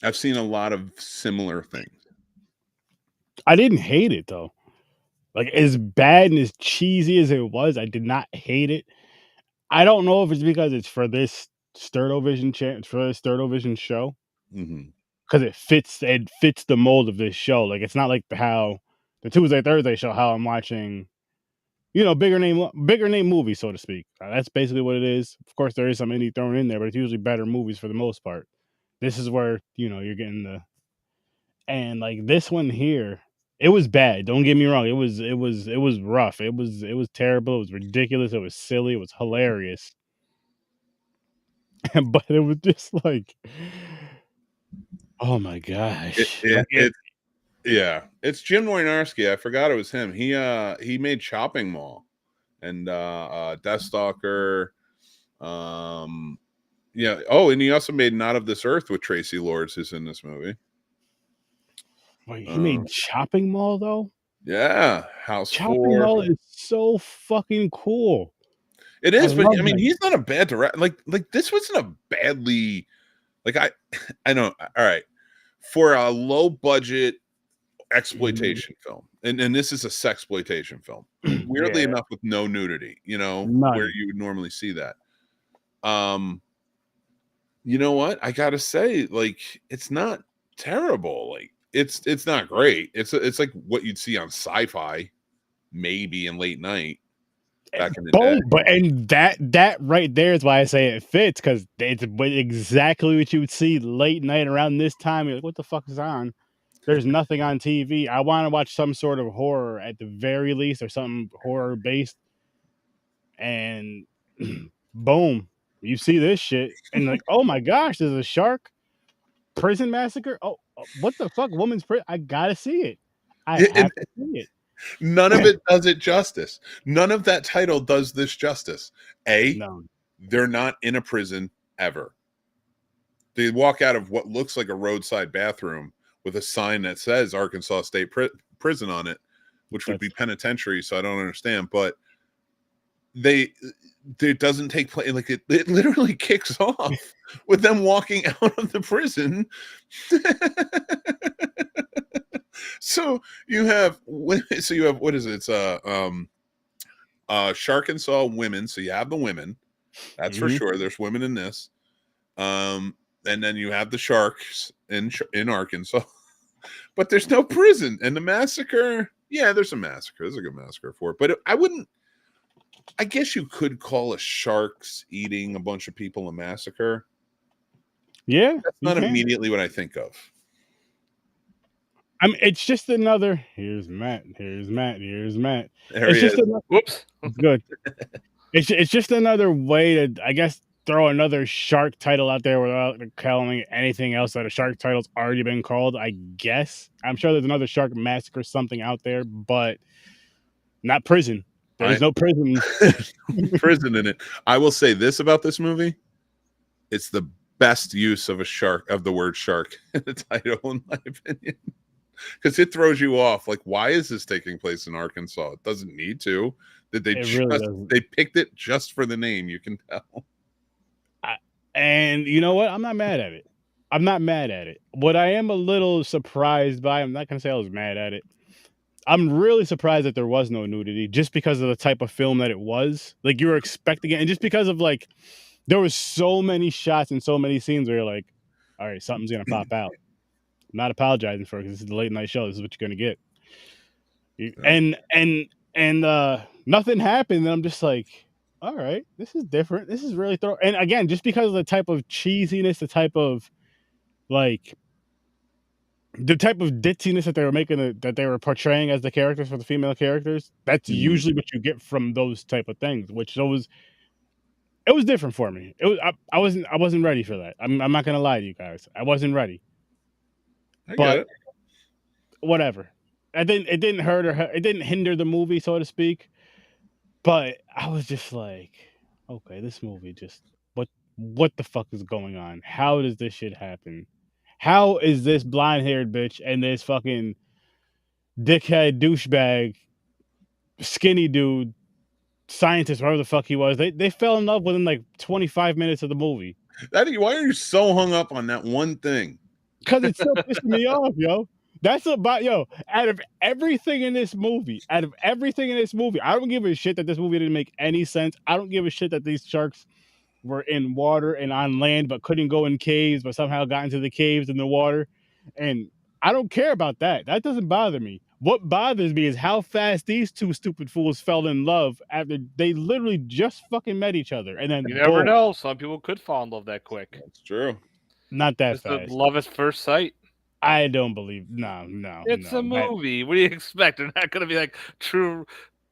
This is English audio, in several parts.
I've seen a lot of similar things. I didn't hate it though. Like as bad and as cheesy as it was, I did not hate it. I don't know if it's because it's for this STURD-O-VISION for this STURD-O-VISION show Mm-hmm. because it fits the mold of this show. Like it's not like how the Tuesday Thursday show how I'm watching, bigger name movies, so to speak. That's basically what it is. Of course, there is some indie thrown in there, but it's usually better movies for the most part. This is where you're getting and like this one here. It was bad. Don't get me wrong. It was rough. It was terrible. It was ridiculous. It was silly. It was hilarious. But it was just like, oh my gosh. Yeah, it's Jim Wynorski. I forgot it was him. He made Chopping Mall and Deathstalker. Yeah. Oh, and he also made Not of This Earth with Tracy Lords, who's in this movie. Wait, he made Chopping Mall though? Yeah, House Chopping 4. Mall is so fucking cool. It is, but I mean, that. he's not a bad director. Like this wasn't a badly, like I know. All right, for a low budget exploitation film, and this is a sexploitation film. Weirdly enough, with no nudity, where you would normally see that. You know what? I gotta say, like, it's not terrible. Like, it's not great. It's like what you'd see on Sci-Fi, maybe in late night. Back in the day. But and that right there is why I say it fits, because it's exactly what you would see late night around this time. You're like, what the fuck is on? There's nothing on TV. I want to watch some sort of horror at the very least, or something horror based. And boom, you see this shit, and like, oh my gosh, there's a shark prison massacre. Oh, what the fuck, woman's prison? I gotta see it. I have to see it. None of it does it justice. None of that title does this justice. No. They're not in a prison ever. They walk out of what looks like a roadside bathroom with a sign that says Arkansas State Prison on it, which would be penitentiary. So I don't understand, but it doesn't take place. Like it literally kicks off with them walking out of the prison. So you have what is it? It's Sharkansas women. So you have the women, that's for sure. There's women in this. And then you have the sharks in Arkansas, but there's no prison. And the massacre, yeah, there's a massacre. There's a good massacre for it, but I guess you could call a sharks eating a bunch of people a massacre. Yeah, that's not immediately what I think of. I mean, it's just another. Here's Matt. Here's Matt. Here's Matt. There it's he just is. Whoops. Good. It's just another way to, I guess, throw another shark title out there without calling anything else that a shark title's already been called. I guess I'm sure there's another shark massacre something out there, but not prison. There's no prison. Prison in it. I will say this about this movie: it's the best use of the word shark in the title, in my opinion. Because it throws you off. Like, why is this taking place in Arkansas? It doesn't need to. Did they they picked it just for the name? You can tell. And you know what? I'm not mad at it. I'm not mad at it. What I am a little surprised by, I'm not gonna say I was mad at it. I'm really surprised that there was no nudity, just because of the type of film that it was. Like, you were expecting it, and just because of like, there was so many shots and so many scenes where you're like, all right, something's gonna pop out. I'm not apologizing for it, because this is the late night show. This is what you're gonna get. And nothing happened. And I'm just like, all right, this is different. This is really and again, just because of the type of cheesiness, the type of ditziness that they were making, that they were portraying as the characters for the female characters. That's usually what you get from those type of things, which it was different for me. I wasn't ready for that. I'm not gonna lie to you guys. I wasn't ready. But whatever. It didn't hurt it didn't hinder the movie, so to speak. But I was just like, okay, this movie just what the fuck is going on? How does this shit happen? How is this blonde-haired bitch and this fucking dickhead douchebag skinny dude scientist, whatever the fuck he was, they fell in love within like 25 minutes of the movie? Why are you so hung up on that one thing? because it's still pissing me off, yo. That's about Out of everything in this movie, I don't give a shit that this movie didn't make any sense. I don't give a shit that these sharks were in water and on land, but couldn't go in caves, but somehow got into the caves in the water. And I don't care about that. That doesn't bother me. What bothers me is how fast these two stupid fools fell in love after they literally just fucking met each other. And then You never boom, know. Some people could fall in love that quick. That's true. not that It's the fast. love at first sight. I don't believe. No. It's no. a movie. What do you expect? They're not going to be like true.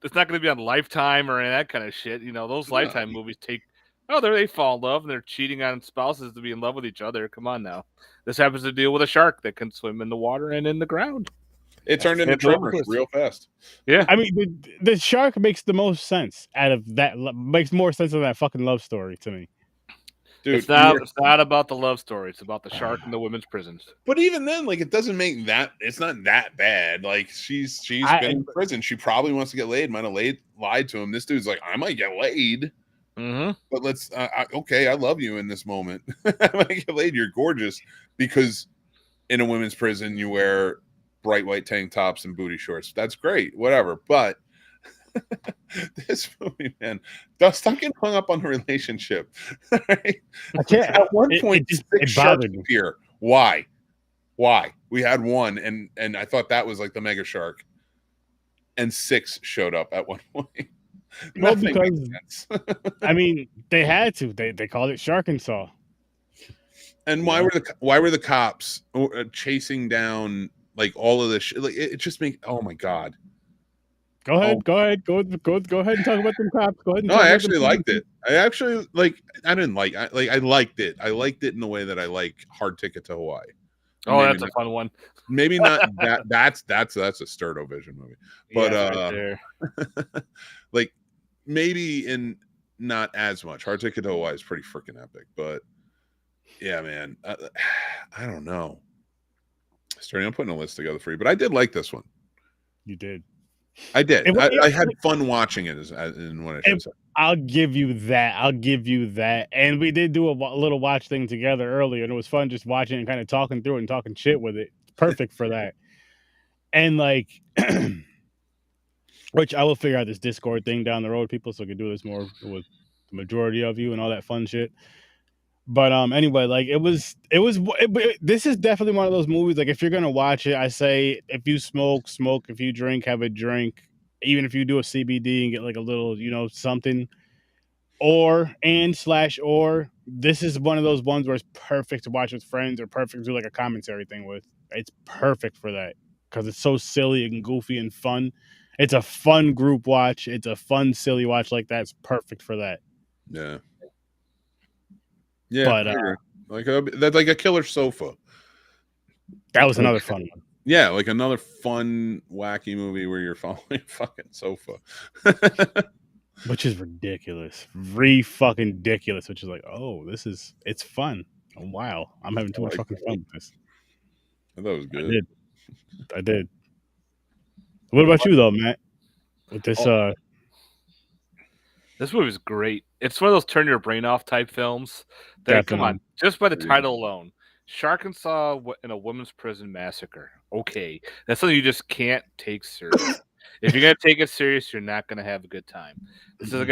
It's not going to be on Lifetime or any of that kind of shit. You know, those Lifetime movies take. Oh, they fall in love and they're cheating on spouses to be in love with each other. Come on now. This happens to deal with a shark that can swim in the water and in the ground. It turned into Tremors real fast. Yeah. I mean, the shark makes the most sense out of that. Makes more sense than that fucking love story to me. Dude, it's not about the love story. It's about the shark in the women's prisons. But even then, like, it doesn't make that. It's not that bad. Like, she's been in prison. She probably wants to get laid. Might have lied to him. This dude's like, I might get laid. Mm-hmm. But let's. Okay, I love you in this moment. I might get laid. You're gorgeous because in a women's prison you wear bright white tank tops and booty shorts. That's great. Whatever. But this movie, man, stop getting hung up on the relationship. Right? I can't. At one point, it bothered me. Here, why? We had one, and I thought that was like the mega shark, and 6 showed up at one point. Well, because I mean, they had to. They called it Sharkansas. And why were the cops chasing down like all of this shit? Like it just makes. Oh my god. Go ahead and talk about them cops. Go ahead. No, I actually liked it. I liked it. I liked it in the way that I like Hard Ticket to Hawaii. Oh, that's a fun one. Maybe not that. That's a STURD-O-VISION movie, but right like maybe in not as much. Hard Ticket to Hawaii is pretty freaking epic, but yeah, man, I don't know. I'm putting a list together for you, but I did like this one. You did. I did. I had fun watching it. In what I should say. I'll give you that. And we did do a little watch thing together earlier, and it was fun just watching and kind of talking through it and talking shit with it. Perfect for that. And like, which I will figure out this Discord thing down the road, people, so I can do this more with the majority of you and all that fun shit. But anyway, like this is definitely one of those movies. Like if you're gonna watch it, I say if you smoke. If you drink, have a drink. Even if you do a CBD and get like a little, something. Or this is one of those ones where it's perfect to watch with friends or perfect to do like a commentary thing with. It's perfect for that because it's so silly and goofy and fun. It's a fun group watch. It's a fun, silly watch like that. It's perfect for that. Yeah. Yeah, but that's like a killer sofa. That was another fun one. Yeah, like another fun, wacky movie where you're following a fucking sofa. Which is ridiculous. Fucking ridiculous. Which is like, oh, it's fun. Oh, wow. I'm having too much fucking fun with this. I thought it was good. I did. What about you though, Matt? With this This movie's great. It's one of those turn your brain off type films. Come on, just by the title alone, Sharkansas in a women's prison massacre. Okay, that's something you just can't take serious. If you're gonna take it serious, you're not gonna have a good time. This is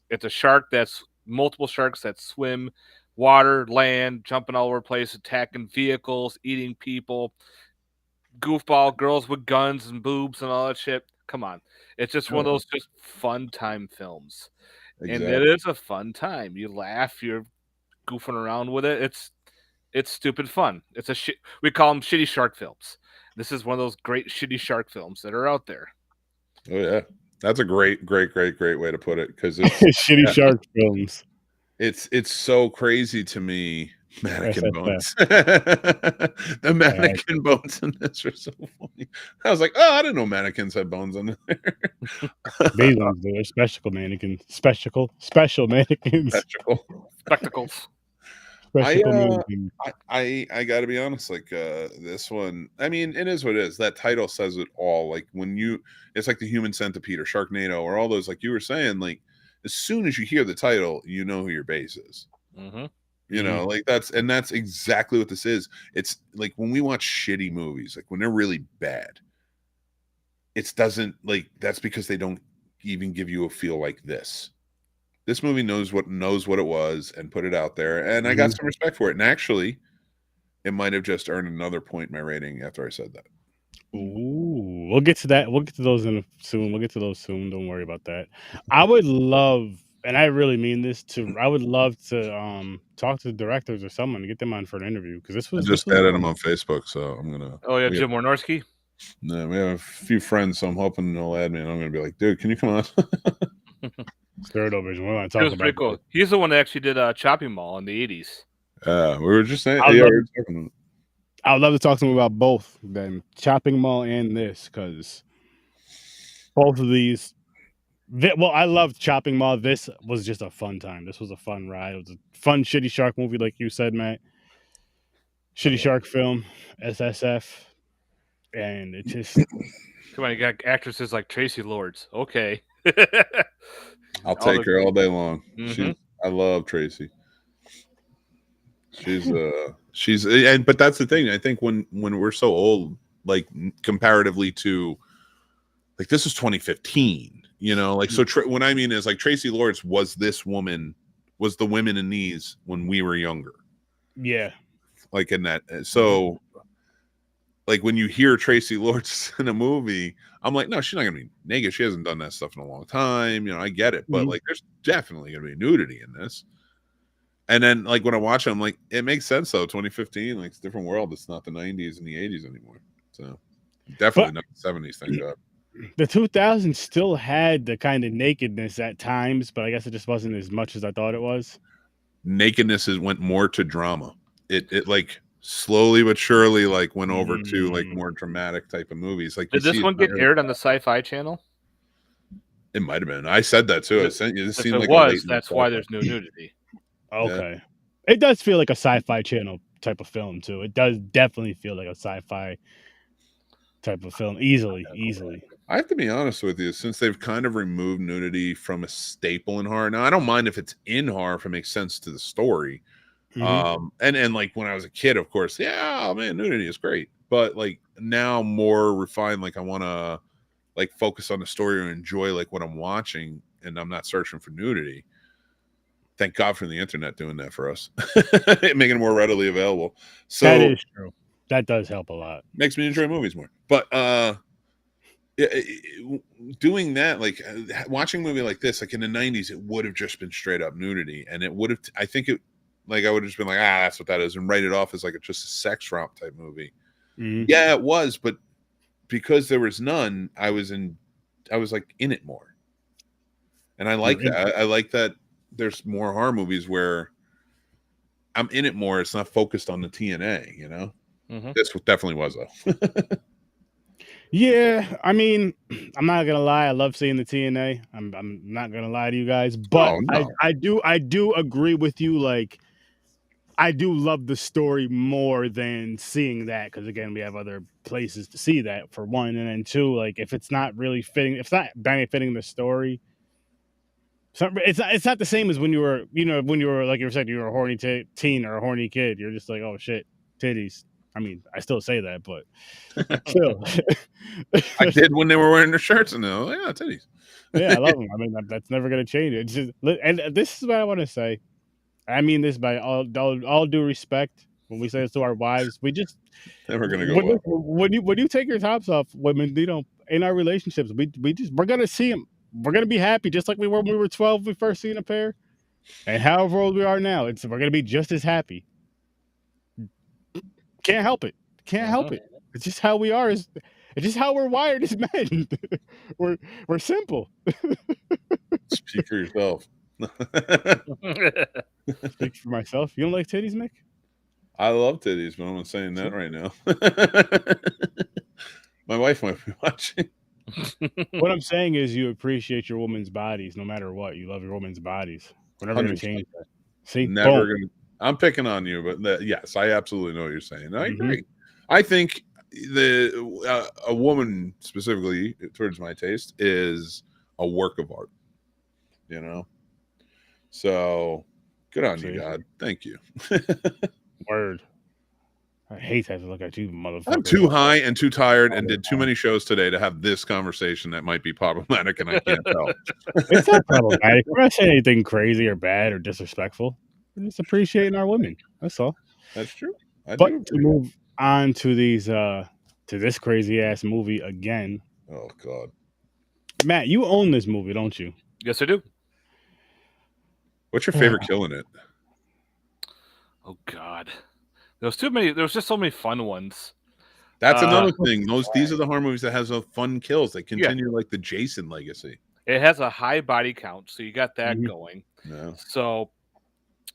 it's a shark that's multiple sharks that swim, water, land, jumping all over the place, attacking vehicles, eating people, goofball girls with guns and boobs and all that shit. Come on, it's just one of those just fun time films. Exactly. And it is a fun time. You laugh, you're goofing around with it. It's stupid fun. We call them shitty shark films. This is one of those great shitty shark films that are out there. Oh yeah, that's a great way to put it because it's shitty shark films. It's so crazy to me. Mannequin bones. The mannequin bones in this are so funny. I was like, oh, I didn't know mannequins had bones in there. These ones do. They're special mannequins. Special mannequins. Spectacles. I gotta be honest, like this one, I mean, it is what it is. That title says it all. Like it's like the Human Centipede or Sharknado or all those, like you were saying, like as soon as you hear the title, you know who your base is. Mm-hmm. You know, like that's exactly what this is. It's like when we watch shitty movies, like when they're really bad, it doesn't like that's because they don't even give you a feel like this. This movie knows what it was and put it out there, and I got some respect for it. And actually, it might have just earned another point in my rating after I said that. Ooh, we'll get to that. We'll get to those soon. We'll get to those soon. Don't worry about that. I would love, and I really mean this, I would love to talk to the directors or someone to get them on for an interview because I just added them on Facebook, so I'm gonna. Oh yeah, Jim Wynorski. No, we have a few friends, so I'm hoping they'll add me, and I'm gonna be like, dude, can you come on? STURD-O-VISION. We want to talk about pretty cool. He's the one that actually did Chopping Mall in the 80s. We were just saying. I would love to talk to him about both them, Chopping Mall and this, because both of these. Well, I loved Chopping Mall. This was just a fun time. This was a fun ride. It was a fun, shitty shark movie, like you said, Matt. Shitty shark film, SSF, and it just. Come on, you got actresses like Tracy Lords. Okay. I'll take her all day long. I love Tracy. But that's the thing. I think when we're so old, like comparatively to, like this is 2015. You know, like so. What I mean is like Tracy Lords was the women in these when we were younger. Yeah. Like in that. So. Like when you hear Tracy Lords in a movie, I'm like, no, she's not gonna be naked. She hasn't done that stuff in a long time. You know, I get it, but like, there's definitely gonna be nudity in this. And then, like when I watch it, I'm like, it makes sense though. 2015, like it's a different world. It's not the 90s and the 80s anymore. So definitely not the 70s. Thank God. The 2000s still had the kind of nakedness at times, but I guess it just wasn't as much as I thought it was. Nakedness went more to drama. It like. Slowly but surely, like went over to like more dramatic type of movies. Like, did this one get aired on the Sci-Fi Channel? It might have been. I said that too. It seemed like that's why there's no nudity. Okay, it does feel like a Sci-Fi Channel type of film too. It does definitely feel like a sci-fi type of film. Easily. I have to be honest with you, since they've kind of removed nudity from a staple in horror. Now, I don't mind if it's in horror if it makes sense to the story. And like when I was a kid, of course, man, nudity is great. But like now more refined, like I want to like focus on the story and enjoy like what I'm watching, and I'm not searching for nudity. Thank God for the internet doing that for us, making it more readily available. So that is true. That does help a lot. Makes me enjoy movies more. But doing that, like watching a movie like this, like in the 90s, it would have just been straight up nudity, and it would have. I think it. Like I would have just been like, that's what that is, and write it off as like just a sex romp type movie. Yeah, it was, but because there was none, I was like in it more, and I like that. I like that. There's more horror movies where I'm in it more. It's not focused on the TNA, you know. This definitely was though. Yeah, I mean, I'm not gonna lie. I love seeing the TNA. I'm not gonna lie to you guys, but I do agree with you. Like, I do love the story more than seeing that because again, we have other places to see that for one, and then two, like if it's not really fitting, if it's not benefiting the story, it's not the same as when you were, when you were like you were saying, you were a horny teen or a horny kid. You're just like, oh shit, titties. I mean, I still say that, but still. I did when they were wearing their shirts and they're like, yeah, titties. Yeah, I love them. I mean, that's never going to change it. It's just, and this is what I want to say. I mean this by all due respect. When we say this to our wives, we just never going to go when you take your tops off, women, in our relationships, we're going to see them. We're going to be happy just like we were when we were 12. We first seen a pair, and however old we are now, we're going to be just as happy. Can't help it. It's just how we are. It's just how we're wired as men. we're simple. Speak for yourself. Speak for myself. You don't like titties, Mick? I love titties, but I'm not saying that right now. My wife might be watching. What I'm saying is you appreciate your woman's bodies no matter what. You love your woman's bodies. We're never going to change that. See? Never going to. I'm picking on you, but yes, I absolutely know what you're saying. I agree. I think a woman specifically towards my taste is a work of art, you know? So Good on See? you, God. Thank you. Word. I hate to have to look at you, motherfucker. I'm too high and too tired and did too many shows today to have this conversation that might be problematic, and I can't tell. It's not problematic. We're not saying anything crazy or bad or disrespectful. We're just appreciating our women. That's all. That's true. But to move on to these to this crazy ass movie again. Oh God. Matt, you own this movie, don't you? Yes, I do. What's your favorite kill in it? Oh God. There was just so many fun ones. That's another thing. These are the horror movies that has fun kills. They continue like the Jason legacy. It has a high body count, so you got that going. Yeah. So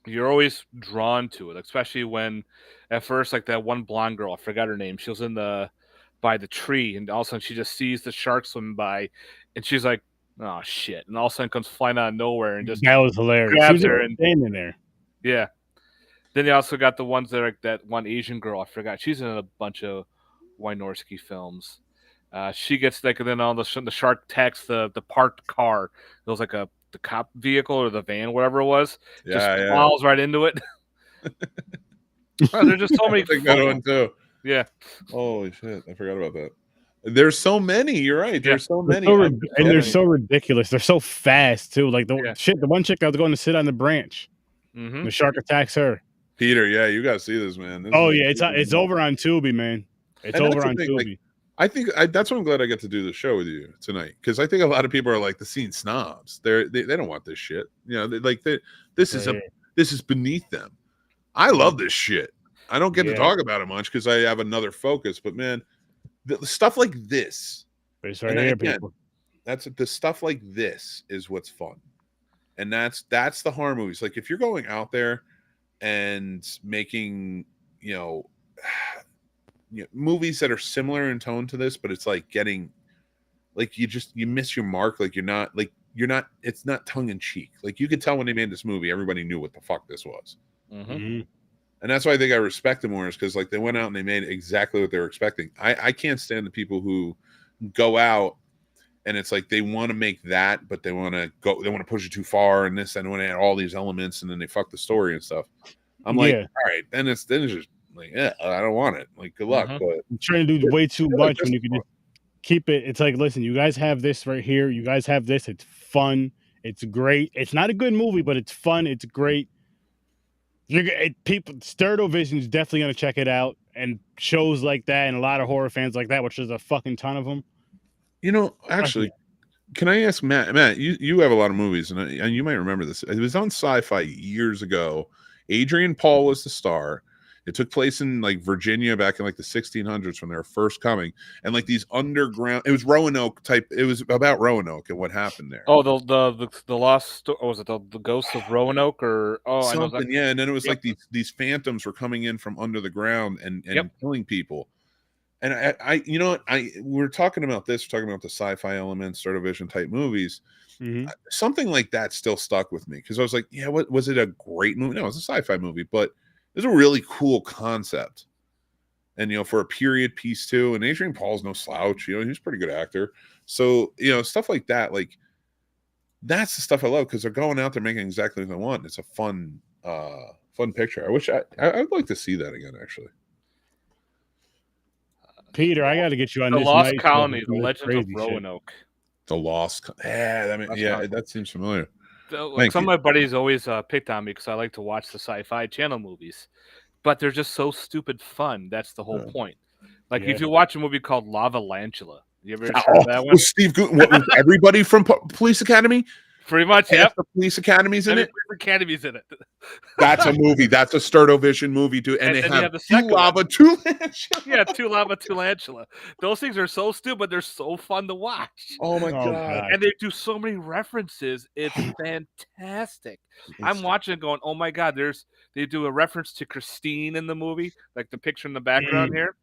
you're always drawn to it, especially when at first, like that one blonde girl, I forgot her name. She was by the tree, and all of a sudden she just sees the shark swim by, and she's like, "Oh shit!" And all of a sudden comes flying out of nowhere and just that was hilarious. Grabs her and standing there. Yeah. Then you also got the ones that are like that one Asian girl. I forgot. She's in a bunch of Wynorski films. She gets like, and then all the shark attacks the parked car. It was like the cop vehicle or the van, whatever it was. Just falls right into it. There's just so many. I got one too. Yeah. Holy shit! I forgot about that. There's so many. You're right. There's so many, and they're so ridiculous. They're so fast too. Like the one chick that was going to sit on the branch. The shark attacks her. Peter, yeah, you got to see this, man. It's over on Tubi, man. It's over on Tubi. Like, I think that's why I'm glad I get to do the show with you tonight, because I think a lot of people are like the scene snobs. They don't want this shit. You know, this is beneath them. I love this shit. I don't get to talk about it much because I have another focus. But man, the stuff like this, it's right here, people. That's the stuff like this is what's fun, and that's the horror movies. Like if you're going out there and making movies that are similar in tone to this, but it's like getting like you miss your mark. Like you're not it's not tongue in cheek. Like you could tell when they made this movie, everybody knew what the fuck this was. And that's why I think I respect them more, is because like they went out and they made exactly what they were expecting. I can't stand the people who go out and it's like they want to make that, but they want to push it too far, and this, and want to add all these elements, and then they fuck the story and stuff. I'm like, all right, then it's just like, yeah, I don't want it. Like, good luck. But I'm trying to do way too much when you can just keep it. It's like, listen, you guys have this right here. You guys have this. It's fun. It's great. It's not a good movie, but it's fun. It's great. People, STURD-O-VISION is definitely going to check it out, and shows like that, and a lot of horror fans like that, which is a fucking ton of them. You know, actually, can I ask Matt? Matt, you have a lot of movies, and you might remember this. It was on Sci-Fi years ago. Adrian Paul was the star. It took place in like Virginia back in like the 1600s when they were first coming, and like these underground. It was Roanoke type. It was about Roanoke and what happened there. Oh, the lost. Or was it the Ghost of Roanoke or something? I know that. Yeah, and then it was like these phantoms were coming in from under the ground and killing people. And I you know what, we're talking about this. We're talking about the sci-fi elements, STURD-O-VISION type movies. Something like that still stuck with me because I was like, yeah, what was it? A great movie? No, it was a sci-fi movie, but it was a really cool concept. And for a period piece too. And Adrian Paul's no slouch. He was a pretty good actor. So stuff like that, like that's the stuff I love because they're going out there making exactly what they want. It's a fun picture. I wish I'd like to see that again, actually. Peter, I got to get you on the this. Lost Colony, The Legend of Roanoke. The Lost. That seems familiar. Some of my buddies always picked on me because I like to watch the Sci-Fi Channel movies, but they're just so stupid fun. That's the whole point. Like if you watch a movie called Lava-Lantula, you ever heard of that one? Steve Guttenberg, everybody from Police Academy. Pretty much, yeah. The Police Academy's in it. Academy's in it. That's a movie. That's a STURD-O-VISION movie too. And they have the two lava, two lantula. Yeah, two lava, two lantula. Those things are so stupid. They're so fun to watch. Oh my god! And they do so many references. It's fantastic. I'm watching it going, oh my god. They do a reference to Christine in the movie, like the picture in the background here.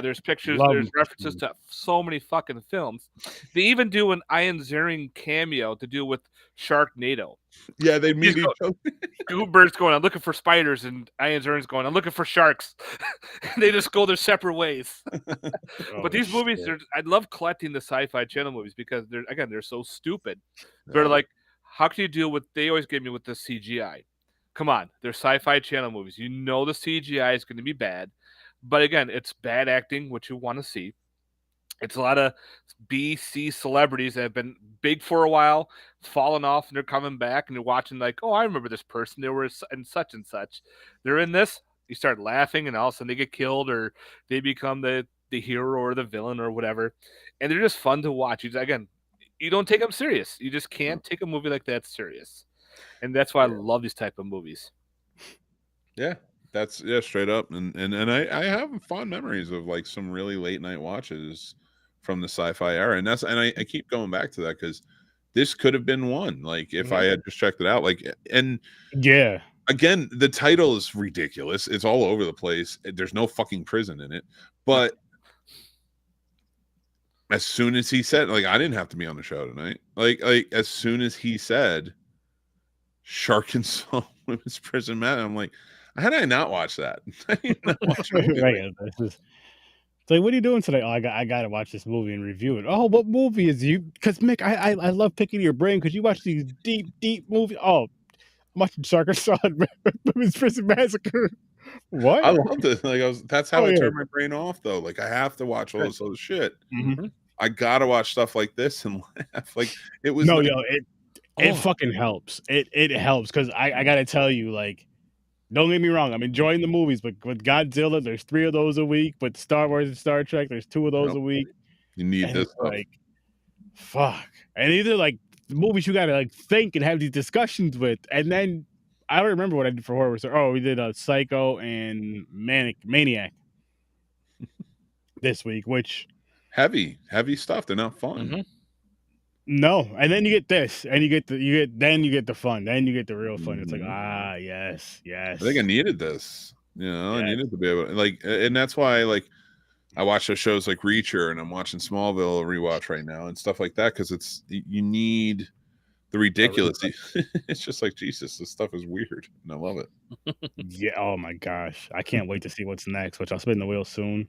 There's pictures, there's references to so many fucking films. They even do an Ian Ziering cameo to do with Sharknado. Yeah, they meet each other. Gutenberg's going, I'm looking for spiders, and Ian Ziering's going, I'm looking for sharks. They just go their separate ways. But these movies, I love collecting the Sci-Fi Channel movies because they're so stupid. They're like, how can you deal with? They always give me with the CGI. come on, they're Sci-Fi Channel movies. You know the CGI is going to be bad, but again, it's bad acting, which you want to see. It's a lot of B, C celebrities that have been big for a while, fallen off, and they're coming back, and you're watching like, oh, I remember this person. They were in such and such. They're in this. You start laughing, and all of a sudden they get killed, or they become the hero or the villain or whatever, and they're just fun to watch. You don't take them serious. You just can't take a movie like that serious, and that's why I love these type of movies. Yeah, that's straight up, and I have fond memories of like some really late night watches from the sci-fi era, and I keep going back to that because this could have been one. Like if I had just checked it out, like and yeah. Again, the title is ridiculous. It's all over the place. There's no fucking prison in it. But as soon as he said, like, I didn't have to be on the show tonight. Like as soon as he said Sharkansas Women's Prison Mat, I'm like, how did I not watch that? I did not watch a movie like It's like, what are you doing today? Oh, I gotta watch this movie and review it. Oh, what movie is you? Because Mick, I love picking your brain because you watch these deep movies. Oh, I'm watching Sharkansas Women's Prison Massacre. What? I loved it. Like that's how I turn my brain off though. Like I have to watch all this other shit. I gotta watch stuff like this and laugh. Like it was it fucking helps. It helps because I gotta tell you, like, don't get me wrong, I'm enjoying the movies, but with Godzilla, there's 3 of those a week. With Star Wars and Star Trek, there's 2 of those a week. You need this stuff. Like, fuck. And either like the movies you gotta like think and have these discussions with, and then I don't remember what I did for horror. So, we did Psycho and Maniac this week, which heavy stuff. They're not fun. No, and then you get this, and you get the fun, then you get the real fun. It's like, yes. I think I needed this. You know, I needed to be able to, like, and that's why like I watch those shows like Reacher, and I'm watching Smallville rewatch right now and stuff like that because it's you need the ridiculous. It's just like, Jesus, this stuff is weird, and I love it. Yeah. Oh my gosh, I can't wait to see what's next. Which I'll spin the wheel soon.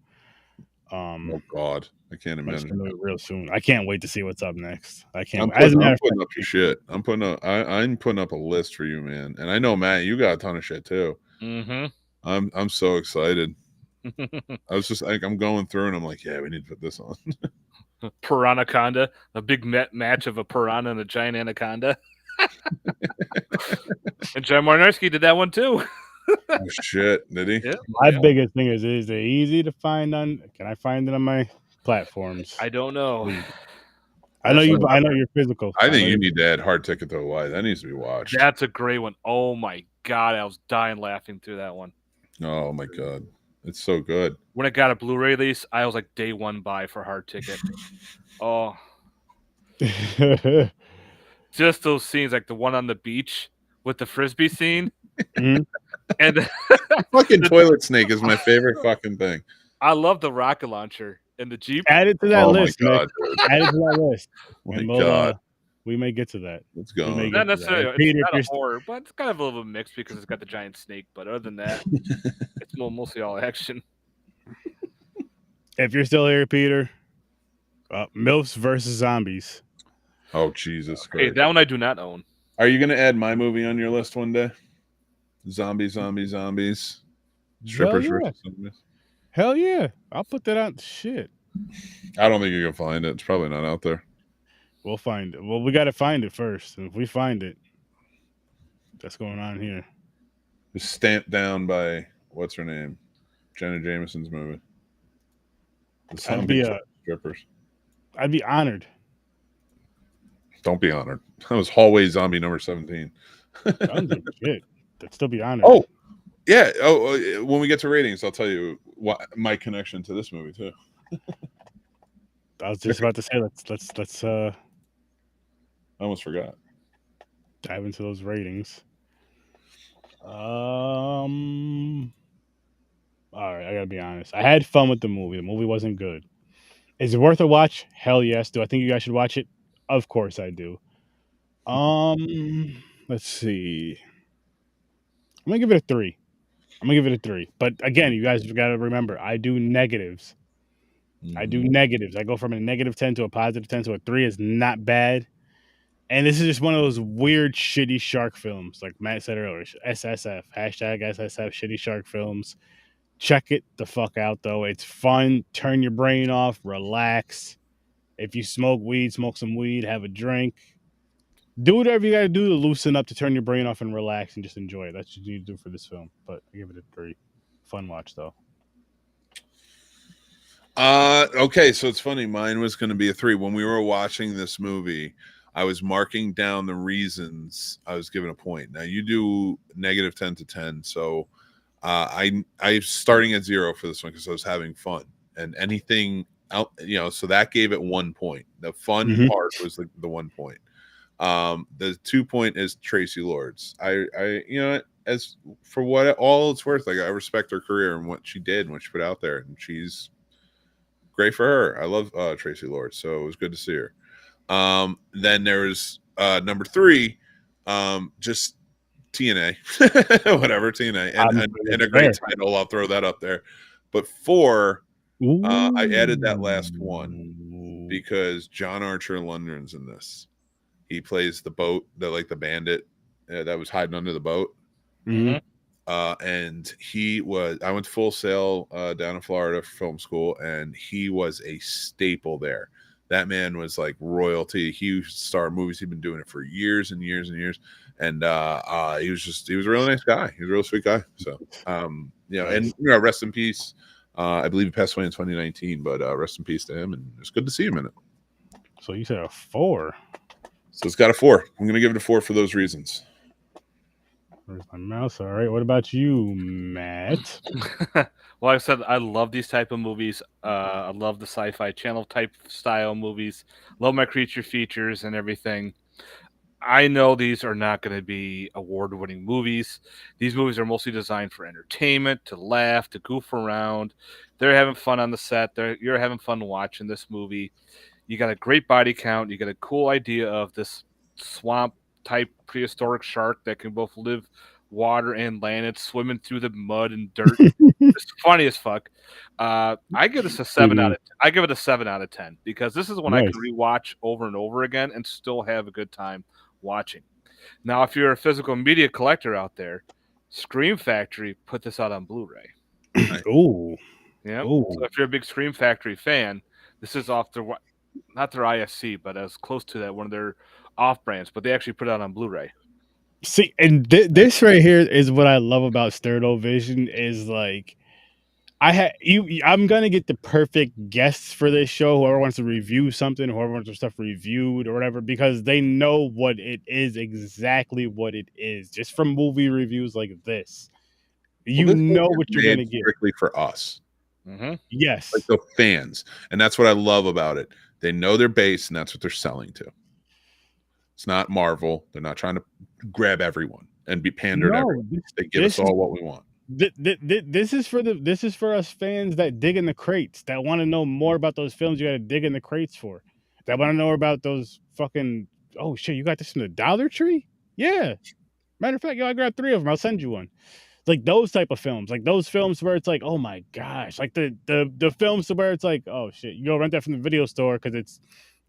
Oh God, I can't imagine. Real soon. I can't wait to see what's up next. I can't. I'm putting up your shit. I'm putting up a list for you, man. And I know, Matt, you got a ton of shit too. I'm so excited. I was just like, I'm going through and I'm like, yeah, we need to put this on. Piranaconda, a big match of a piranha and a giant anaconda. And John Marnarski did that one too. Oh shit, did he? Yeah. My biggest thing is it easy to find on? Can I find it on my platforms? I don't know. I know you're physical. I think you need to add Hard Ticket to Hawaii. That needs to be watched. That's a great one. Oh my God, I was dying laughing through that one. Oh my God, it's so good. When it got a Blu-ray release, I was like day one buy for Hard Ticket. Oh, just those scenes, like the one on the beach with the frisbee scene. And fucking toilet snake is my favorite fucking thing. I love the rocket launcher and the Jeep. Add it to that list. My God, add it to that list. My God. We may get to that. Let's go. Not necessarily. It's not a horror, but it's kind of a little bit mixed because it's got the giant snake. But other than that, it's mostly all action. If you're still here, Peter, MILFs versus Zombies. Oh, Jesus Christ. Hey, that one I do not own. Are you going to add my movie on your list one day? Zombies. Strippers versus zombies. Hell yeah. I'll put that out. Shit. I don't think you're going to find it. It's probably not out there. We'll find it. Well, we got to find it first. And if we find it, that's going on here. It's stamped down by, what's her name? Jenna Jameson's movie. Strippers. I'd be honored. Don't be honored. That was Hallway Zombie number 17. Shit. I'd still be honored. Oh, yeah. Oh, when we get to ratings, I'll tell you what my connection to this movie too. I was just about to say let's I almost forgot. Dive into those ratings. All right, I gotta be honest. I had fun with the movie. The movie wasn't good. Is it worth a watch? Hell yes. Do I think you guys should watch it? Of course I do. Let's see. I'm gonna give it a 3. But again, you guys have got to remember, I do negatives. I go from a -10 to a +10, so a 3 is not bad. And this is just one of those weird, shitty shark films, like Matt said earlier. SSF, hashtag SSF, shitty shark films. Check it the fuck out, though. It's fun. Turn your brain off. Relax. If you smoke weed, smoke some weed. Have a drink. Do whatever you got to do to loosen up, to turn your brain off and relax and just enjoy it. That's what you need to do for this film. But I give it a 3. Fun watch, though. Okay, so it's funny. Mine was going to be a 3. When we were watching this movie, I was marking down the reasons I was given a point. Now you do -10 to 10, so I'm starting at 0 for this one because I was having fun, and anything out, so that gave it 1 point. The fun part was the 1 point. The 2 point is Tracy Lords. I as for what all it's worth, like I respect her career and what she did and what she put out there, and she's great for her. I love Tracy Lords, so it was good to see her. Then there was number 3, just TNA, whatever, TNA, and a great title. I'll throw that up there. But 4, I added that last one because John Archer Lundgren's in this. He plays the boat, the bandit that was hiding under the boat. Mm-hmm. And I went to Full Sail down in Florida for film school, and he was a staple there. That man was like royalty. He starred movies. He'd been doing it for years and years and years. And he was a really nice guy. He was a real sweet guy. So, and rest in peace. I believe he passed away in 2019, but rest in peace to him. And it's good to see him in it. So you said a 4. So it's got a 4. I'm going to give it a 4 for those reasons. Where's my mouse? All right. What about you, Matt? Well, like I said, I love these type of movies. I love the Sci-Fi Channel type style movies. Love my creature features and everything. I know these are not going to be award-winning movies. These movies are mostly designed for entertainment, to laugh, to goof around. They're having fun on the set. You're having fun watching this movie. You got a great body count. You got a cool idea of this swamp type prehistoric shark that can both live water and land. It's swimming through the mud and dirt. It's funny as fuck. I give this a 7 out of. I give it a 7 out of 10 because this is one I can rewatch over and over again and still have a good time watching. Now, if you're a physical media collector out there, Scream Factory put this out on Blu-ray. Oh, yeah. So if you're a big Scream Factory fan, this is off their, not their ISC, but as close to that, one of their off brands, but they actually put it out on Blu-ray. See, and this right here is what I love about STURD-O-VISION is like, I'm gonna get the perfect guests for this show. Whoever wants to review something, whoever wants their stuff reviewed or whatever, because they know what it is, exactly what it is, just from movie reviews like this. You know what you're gonna get. Strictly for us. Yes, like the fans, and that's what I love about it. They know their base, and that's what they're selling to. It's not Marvel. They're not trying to grab everyone and be pandered to everyone. They give us all what we want. This is for us fans that dig in the crates, that want to know more about those films you got to dig in the crates for, that want to know about those fucking, oh shit, you got this from the Dollar Tree? Yeah. Matter of fact, I grabbed 3 of them. I'll send you one. Like those type of films, like those films where it's like, oh my gosh, like the films where it's like, oh shit, you go rent that from the video store because it's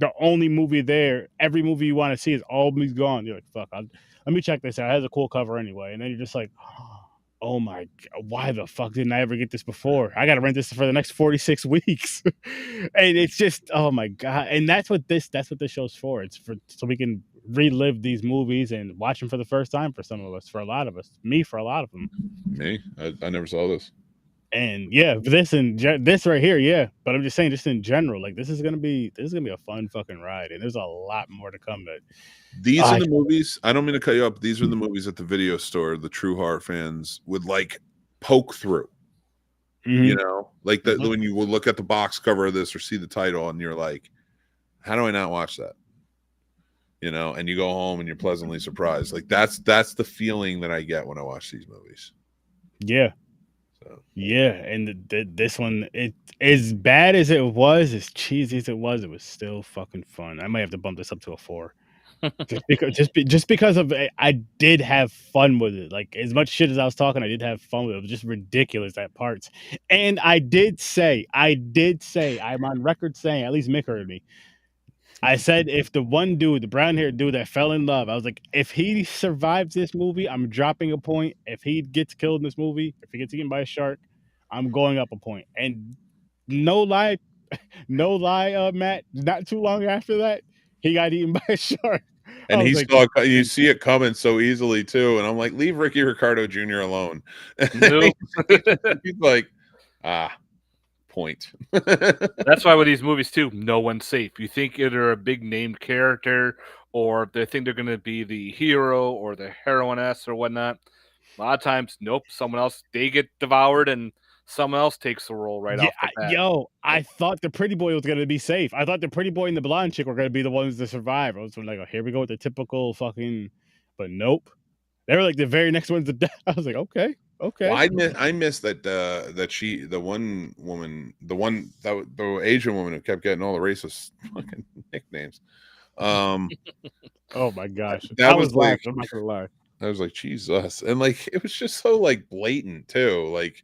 the only movie there. Every movie you want to see is always gone. You're like, fuck, let me check this out. It has a cool cover anyway. And then you're just like, oh my God, why the fuck didn't I ever get this before? I got to rent this for the next 46 weeks. And it's just, oh my God. And that's what this show's for. It's for, so we can relive these movies and watch them for the first time for some of us, for a lot of us, me, for a lot of them. Me? I never saw this. And yeah, this right here, yeah. But I'm just saying, just in general, like this is gonna be a fun fucking ride, and there's a lot more to come. That these are the movies. I don't mean to cut you up. These are the movies at the video store the true horror fans would like poke through. You know, like when you will look at the box cover of this or see the title, and you're like, "How do I not watch that?" You know, and you go home and you're pleasantly surprised. Like that's the feeling that I get when I watch these movies. Yeah. Yeah, and this one, it as bad as it was, as cheesy as it was still fucking fun. I might have to bump this up to a 4, just because of I did have fun with it. Like as much shit as I was talking, I did have fun with it. It was just ridiculous at parts, and I did say I'm on record saying, at least Mick heard me. I said if the one dude, the brown haired dude that fell in love, I was like, if he survives this movie, I'm dropping a point. If he gets killed in this movie, if he gets eaten by a shark, I'm going up a point. And no lie, Matt, not too long after that, he got eaten by a shark. And I was like, you see it coming so easily too. And I'm like, leave Ricky Ricardo Jr. alone. Nope. He's like, point. That's why with these movies too, no one's safe. You think either a big named character or they think they're going to be the hero or the heroiness or whatnot. A lot of times, nope, someone else, they get devoured and someone else takes the role right off the bat. I thought the pretty boy was going to be safe. I thought the pretty boy and the blonde chick were going to be the ones to survive. I was like, oh, here we go with the typical fucking, but nope. They were like the very next ones to die. I was like, okay. Well, I missed that the one woman, the Asian woman who kept getting all the racist fucking nicknames. Oh my gosh, that was like, I'm not gonna lie. I was like, Jesus, and like it was just so like blatant too. Like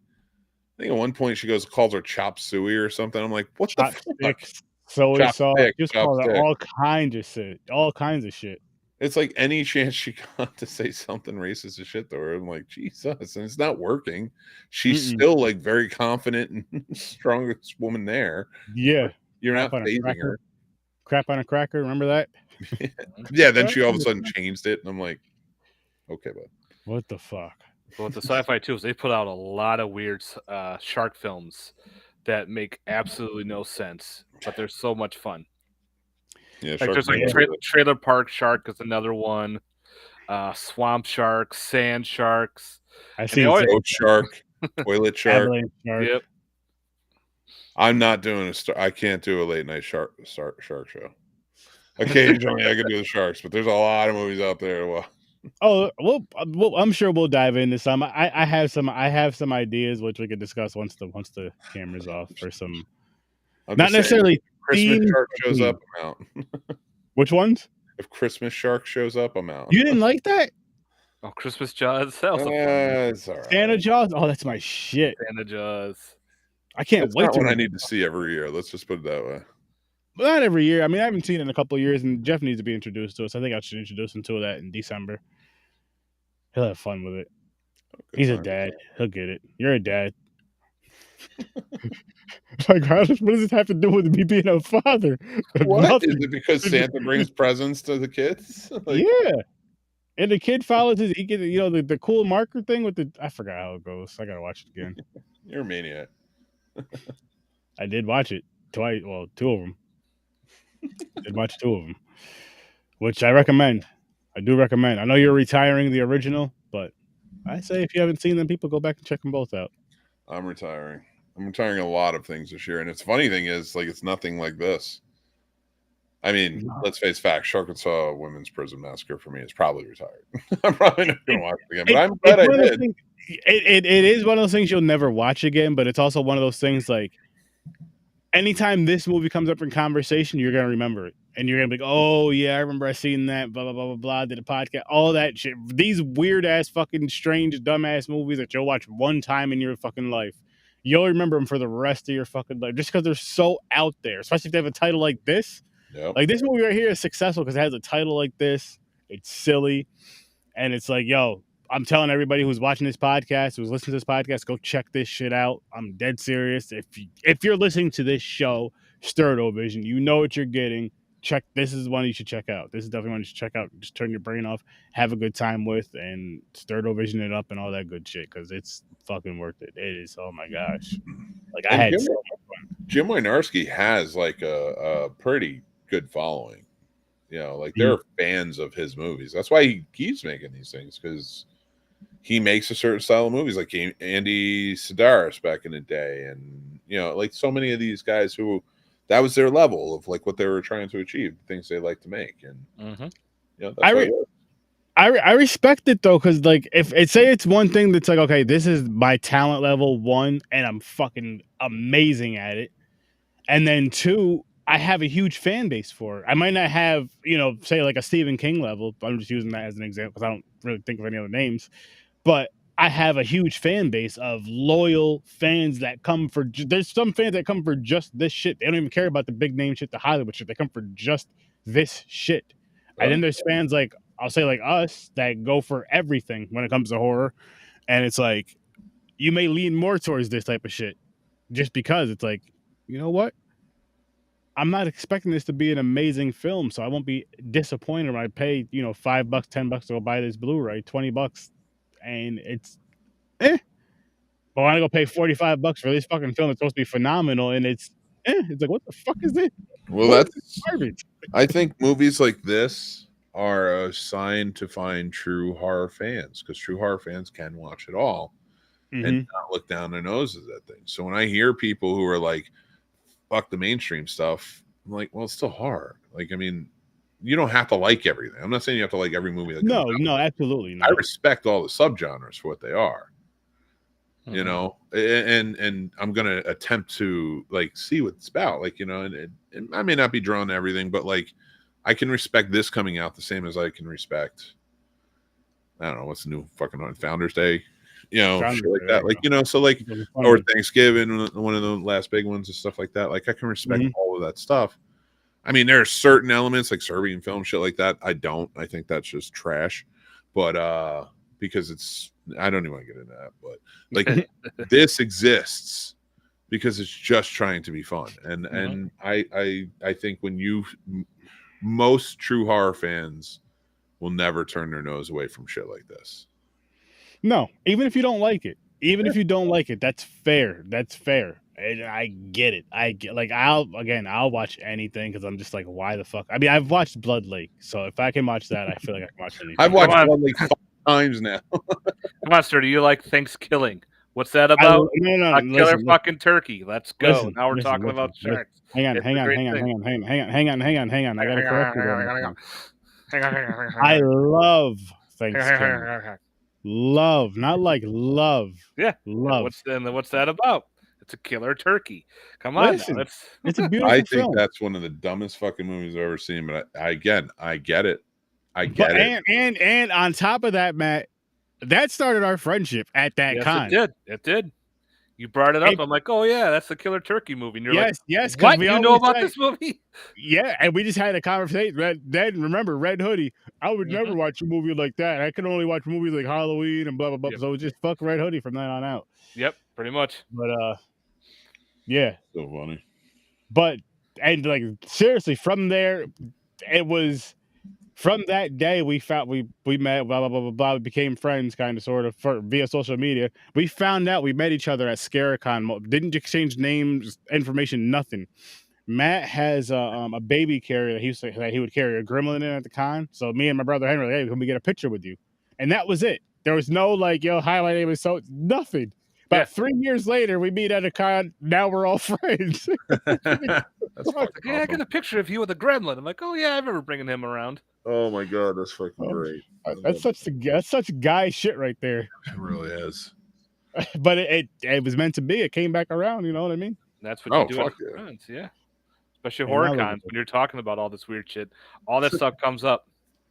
I think at one point she calls her chop suey or something. I'm like, what the fuck? Soy sauce, just call it all kinds of shit. All kinds of shit. It's like any chance she got to say something racist as shit to her. I'm like, Jesus, and it's not working. She's still like very confident and strongest woman there. Yeah, you're not phasing her. Crap on a cracker. Remember that? Yeah. Then she all of a sudden changed it, and I'm like, okay, bud. What the fuck? Well, with the sci-fi too, is they put out a lot of weird shark films that make absolutely no sense, but they're so much fun. Yeah, like there's like Trailer Park Shark is another one. Swamp sharks, sand sharks. I see boat shark, toilet shark. Yep. I'm not doing I can't do a late night shark show. Occasionally I can do the sharks, but there's a lot of movies out there. Well, well, I'm sure we'll dive into some. I have some ideas which we could discuss once the camera's off for some. Not necessarily. Christmas shark shows up, I'm out. Which ones? If Christmas shark shows up, I'm out. You didn't like that? Oh, Christmas Jaws. That was it's all right. Santa Jaws. Oh, that's my shit. Santa Jaws. I can't wait. Not one I need to see every year. Let's just put it that way. Well, not every year. I mean, I haven't seen it in a couple of years, and Jeff needs to be introduced to it. So I think I should introduce him to that in December. He'll have fun with it. He's a dad. He'll get it. You're a dad. Like, what does this have to do with me being a father? What? Nothing. Is it because Santa brings presents to the kids? Like, yeah. And the kid follows he gets, the cool marker thing with I forgot how it goes. I gotta watch it again. You're a maniac. I did watch it twice. Well, two of them. I did watch two of them, which I recommend. I do recommend. I know you're retiring the original, but I say if you haven't seen them, people go back and check them both out. I'm retiring. I'm retiring a lot of things this year, and it's funny thing is, like, it's nothing like this. I mean, let's face facts. Sharkansas Women's Prison Massacre for me is probably retired. I'm probably not going to watch it again, but I'm glad I did. It is one of those things you'll never watch again, but it's also one of those things like anytime this movie comes up in conversation, you're going to remember it. And you're going to be like, oh, yeah, I remember I seen that, blah, blah, blah, blah, blah, did a podcast, all that shit. These weird-ass fucking strange, dumb-ass movies that you'll watch one time in your fucking life. You'll remember them for the rest of your fucking life just because they're so out there, especially if they have a title like this. Yep. Like, this movie right here is successful because it has a title like this. It's silly. And it's like, yo, I'm telling everybody who's watching this podcast, who's listening to this podcast, go check this shit out. I'm dead serious. If you're listening to this show, STURD-O-VISION, you know what you're getting. This is one you should check out. This is definitely one you should check out. Just turn your brain off, have a good time with, and STURD-O-VISION it up and all that good shit because it's fucking worth it. It is. Oh my gosh. Like, I had so much fun. Jim Wynorski has like a pretty good following. Like they're fans of his movies. That's why he keeps making these things, because he makes a certain style of movies, like Andy Sedaris back in the day, and like so many of these guys who that was their level of like what they were trying to achieve, things they like to make, and I respect it though, because like if it's one thing that's like, okay, this is my talent level 1, and I'm fucking amazing at it, and then 2, I have a huge fan base for it. I might not have, say like a Stephen King level, but I'm just using that as an example because I don't really think of any other names. But I have a huge fan base of loyal fans that come for. There's some fans that come for just this shit. They don't even care about the big name shit, the Hollywood shit. They come for just this shit. And then there's fans like, I'll say like us, that go for everything when it comes to horror. And it's like, you may lean more towards this type of shit just because it's like, you know what? I'm not expecting this to be an amazing film, so I won't be disappointed when I pay, $5, $10 to go buy this Blu-ray, $20, and it's But when I go pay $45 for this fucking film, it's supposed to be phenomenal, and it's like, what the fuck is this? Well, that's garbage. I think movies like this are a sign to find true horror fans, because true horror fans can watch it all and not look down their noses at things. So when I hear people who are like, fuck the mainstream stuff, I'm like, well, it's still horror. Like, I mean, you don't have to like everything. I'm not saying you have to like every movie that comes out. No, absolutely not. I respect all the subgenres for what they are. You know, and I'm gonna attempt to like see what it's about, like, and I may not be drawn to everything, but like I can respect this coming out the same as I can respect, I don't know, what's the new fucking on Founders Day, shit like that, like, so like, or Thanksgiving, one of the last big ones and stuff like that. Like, I can respect all of that stuff. I mean, there are certain elements like Serbian film shit like that I think that's just trash, but because I don't even want to get into that, but like this exists because it's just trying to be fun. And I think most true horror fans will never turn their nose away from shit like this. No, even if you don't like it, that's fair. That's fair. And I get it. I'll watch anything because I'm just like, why the fuck? I mean, I've watched Blood Lake, so if I can watch that, I feel like I can watch anything. I've watched Blood Lake 5 times now. Come on, sir. Do you like Thanksgiving? What's that about? No, a killer fucking turkey. Let's go. Now we're talking about sharks. Hang on. I gotta correct you. I love Thanksgiving. Love, not like love. Yeah. Love. What's that about? It's a killer turkey. Come on. Listen, it's a beautiful I think film. that's one of the dumbest fucking movies I've ever seen, but I get it. I get it. And on top of that, Matt, that started our friendship at that con. It did. You brought it up. I'm like, oh yeah, that's the killer turkey movie. And you're yes. What? You know about this movie? Yeah, and we just had a conversation. Then remember, Red Hoodie. I would never watch a movie like that. I could only watch movies like Halloween and blah blah blah. Yep. So it was just fuck Red Hoodie from then on out. Yep, pretty much. But yeah, so funny. But and like seriously, from there, it was. From that day, we met, blah, blah, blah, blah, blah. We became friends, kind of, sort of, via social media. We found out we met each other at Scarecon. Didn't exchange names, information, nothing. Matt has a baby carrier that he would carry a gremlin in at the con. So me and my brother Henry, hey, can we get a picture with you? And that was it. There was no like, hi, my name is so, nothing. But 3 years later, we meet at a con. Now we're all friends. I get a picture of you with a gremlin. I'm like, oh yeah, I remember bringing him around. Oh my god, that's fucking great. That's such guy shit right there. It really is. But it was meant to be. It came back around. You know what I mean? That's what you do at cons, yeah. Especially horror cons when you're talking about all this weird shit. All that stuff comes up.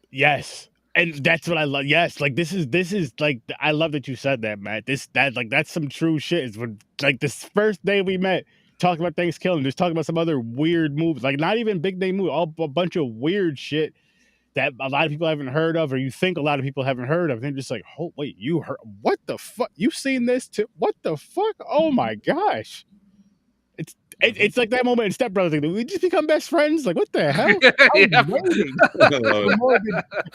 Yes. And that's what I love. Yes, like this is like I love that you said that, Matt. That's some true shit. Is when like this first day we met, talking about Thanksgiving, just talking about some other weird movies, like not even big name movies, a bunch of weird shit that a lot of people haven't heard of, or you think a lot of people haven't heard of. And they're just like, oh wait, you heard what the fuck? You seen this too? What the fuck? Oh my gosh. It's like that moment in Step Brothers. Like, we just become best friends. Like, what the hell?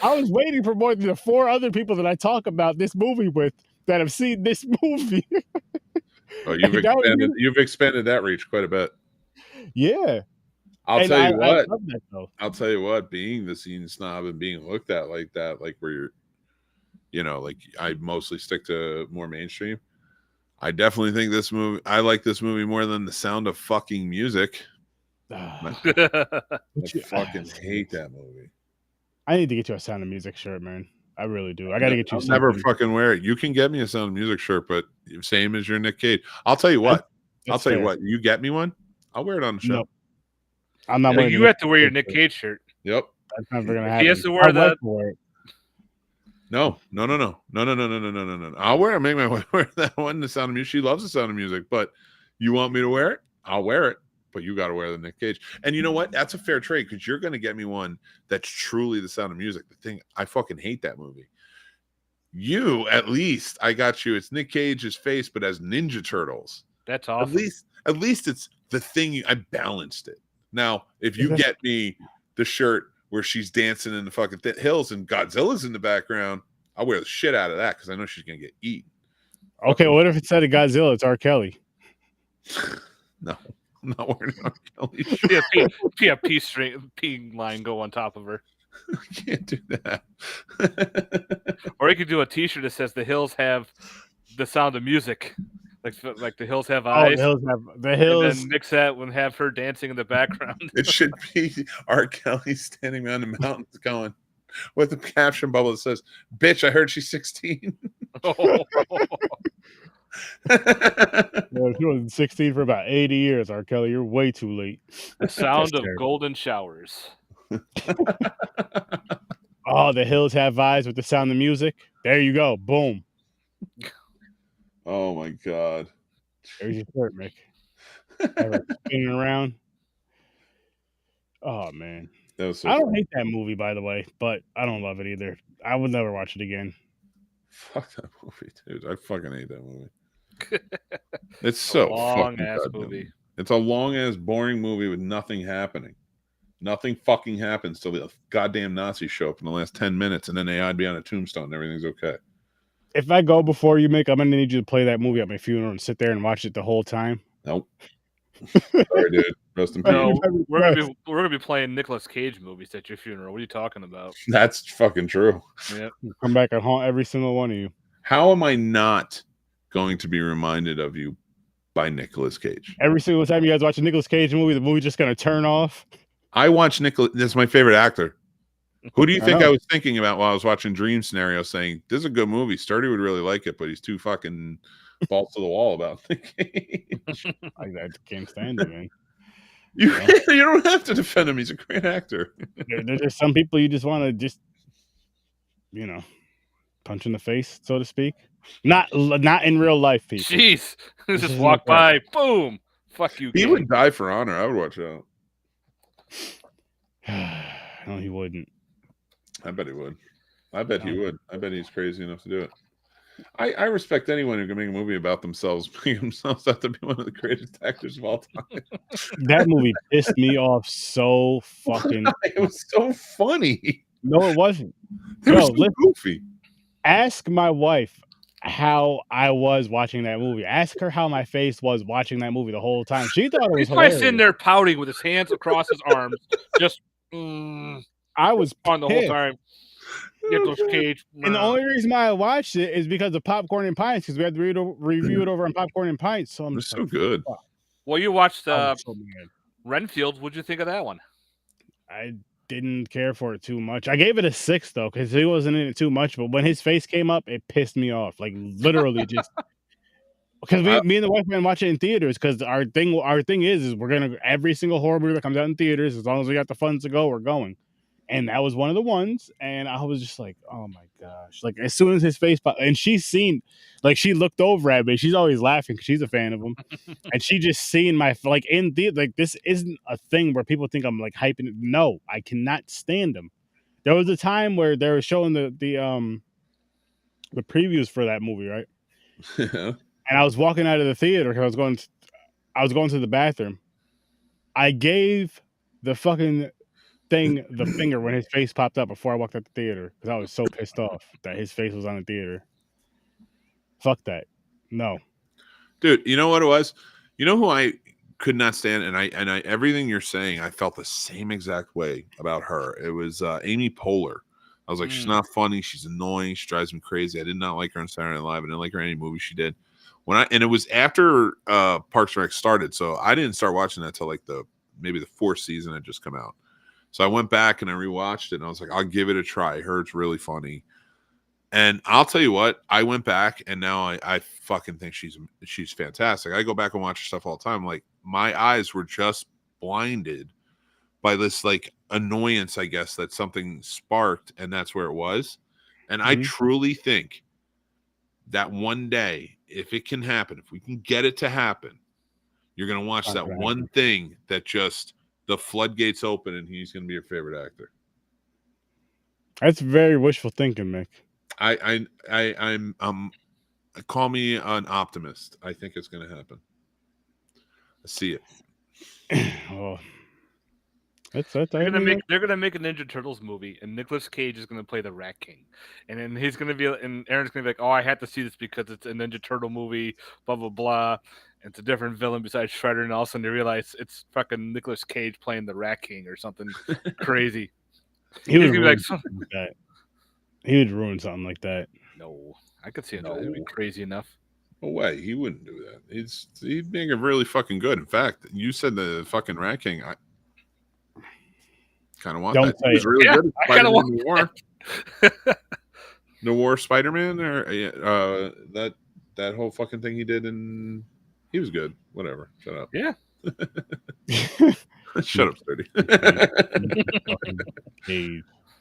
I was waiting for more than the 4 other people that I talk about this movie with that have seen this movie. Oh, you've expanded that reach quite a bit. Yeah. I'll tell you what, being the scene snob and being looked at like that, like where you're, like I mostly stick to more mainstream. I definitely think I like this movie more than The Sound of Fucking Music. I fucking hate that movie. I need to get you a Sound of Music shirt, man. I really do. I got to get you. I'll never fucking wear it. You can get me a Sound of Music shirt, but same as your Nick Cage. I'll tell you what. You get me one. I'll wear it on the show. No. I'm not wearing. You have to wear your Nick Cage shirt. Yep. That's never gonna happen. He has to wear that. No. I'll wear it. Make my wife wear that one. The Sound of Music. She loves The Sound of Music, but you want me to wear it? I'll wear it. But you got to wear the Nick Cage. And you know what? That's a fair trade because you're going to get me one that's truly The Sound of Music. The thing, I fucking hate that movie. You, at least, I got you. It's Nick Cage's face, but as Ninja Turtles. That's awesome. At least it's the thing. I balanced it. Now, if you get me the shirt where she's dancing in the fucking hills and Godzilla's in the background, I'll wear the shit out of that because I know she's gonna get eaten. Okay, what if instead of Godzilla, it's R. Kelly? No, I'm not wearing R. Kelly. See a P line go on top of her. I can't do that. Or you could do a T-shirt that says "The Hills have the sound of music." Like the hills have eyes. Oh, the hills. And then mix that and have her dancing in the background. It should be R. Kelly standing around the mountains going with a caption bubble that says, "Bitch, I heard she's 16." Oh. She was 16 for about 80 years, R. Kelly. You're way too late. The sound of golden showers. Oh, the hills have eyes with the sound of music. There you go. Boom. Oh my God. There's your shirt, Mick. Have her spinning around. Oh man. That was so I don't hate that movie, by the way, but I don't love it either. I would never watch it again. Fuck that movie, dude. I fucking hate that movie. It's so long ass movie. It's a long ass boring movie with nothing happening. Nothing fucking happens till the goddamn Nazis show up in the last 10 minutes and then they hide behind a tombstone and everything's okay. If I go before you, Mick, I'm gonna need you to play that movie at my funeral and sit there and watch it the whole time. Nope. Sorry, dude. Rest in peace. No, we're gonna be playing Nicolas Cage movies at your funeral. What are you talking about? That's fucking true. Yeah. Come back and haunt every single one of you. How am I not going to be reminded of you by Nicolas Cage? Every single time you guys watch a Nicolas Cage movie, the movie's just gonna turn off. I watch Nicolas. That's my favorite actor. Who do you think I was thinking about while I was watching Dream Scenario? Saying this is a good movie. Sturdy would really like it, but he's too fucking balls to the wall about the Cage. I can't stand it, man. You don't have to defend him. He's a great actor. There's just some people you just want to just, punch in the face, so to speak. Not in real life, people. Jeez, just walk by, boom. Fuck you. He would die for honor. I would watch that. No, he wouldn't. I bet he would. I bet he would. I bet he's crazy enough to do it. I respect anyone who can make a movie about themselves, making themselves out to be one of the greatest actors of all time. That movie pissed me off so fucking. It was so funny. No, it wasn't. It was so goofy. Ask my wife how I was watching that movie. Ask her how my face was watching that movie the whole time. She thought it was hilarious. He's sitting there pouting with his hands across his arms, just. I was on the whole time. Nicolas Cage. And the only reason why I watched it is because of Popcorn and Pints, because we had to review it over on Popcorn and Pints. So it's so good. Fuck. Well, you watched Renfield. What'd you think of that one? I didn't care for it too much. I gave it a 6 though, because he wasn't in it too much. But when his face came up, it pissed me off. Like literally, just because me and the wife went and watch it in theaters. Because our thing is we're gonna every single horror movie that comes out in theaters, as long as we got the funds to go, we're going. And that was one of the ones, and I was just like, "Oh my gosh!" Like as soon as his face popped, and she looked over at me. She's always laughing because she's a fan of him, and she just seen my in the this isn't a thing where people think I'm like hyping it. No, I cannot stand him. There was a time where they were showing the previews for that movie, right? Yeah. And I was walking out of the theater because I was going to the bathroom. I gave the fucking thing the finger when his face popped up before I walked out the theater because I was so pissed off that his face was on the theater. Fuck that. No. Dude, you know what it was? You know who I could not stand, and I everything you're saying, I felt the same exact way about her. It was Amy Poehler. I was like, she's not funny, she's annoying, she drives me crazy. I did not like her on Saturday Night Live. I didn't like her in any movie she did. And it was after Parks and Rec started, so I didn't start watching that till like maybe the 4th season had just come out. So I went back and I rewatched it, and I was like, I'll give it a try. I heard it's really funny. And I'll tell you what, I went back, and now I fucking think she's fantastic. I go back and watch her stuff all the time. Like, my eyes were just blinded by this, like, annoyance, I guess, that something sparked, and that's where it was. And I truly think that one day, if it can happen, if we can get it to happen, you're going to watch that one thing that just the floodgates open and he's going to be your favorite actor. That's very wishful thinking, Mick. I'm call me an optimist. I think it's going to happen. I see it. Oh. They're gonna make a Ninja Turtles movie, and Nicolas Cage is gonna play the Rat King, and then he's gonna be, and Aaron's gonna be like, "Oh, I had to see this because it's a Ninja Turtle movie, blah blah blah." And it's a different villain besides Shredder, and all of a sudden they realize it's fucking Nicolas Cage playing the Rat King or something crazy. He would ruin something like that. He would ruin something like that. No, I could see him. That'd be crazy enough. No way, he wouldn't do that. He'd make it really fucking good. In fact, you said the fucking Rat King. I kind of want that. He was really good at Spider-Man Noir. Noir Spider-Man, or that whole fucking thing he did, and he was good. Whatever. Shut up. Yeah. Shut up, Sturdy.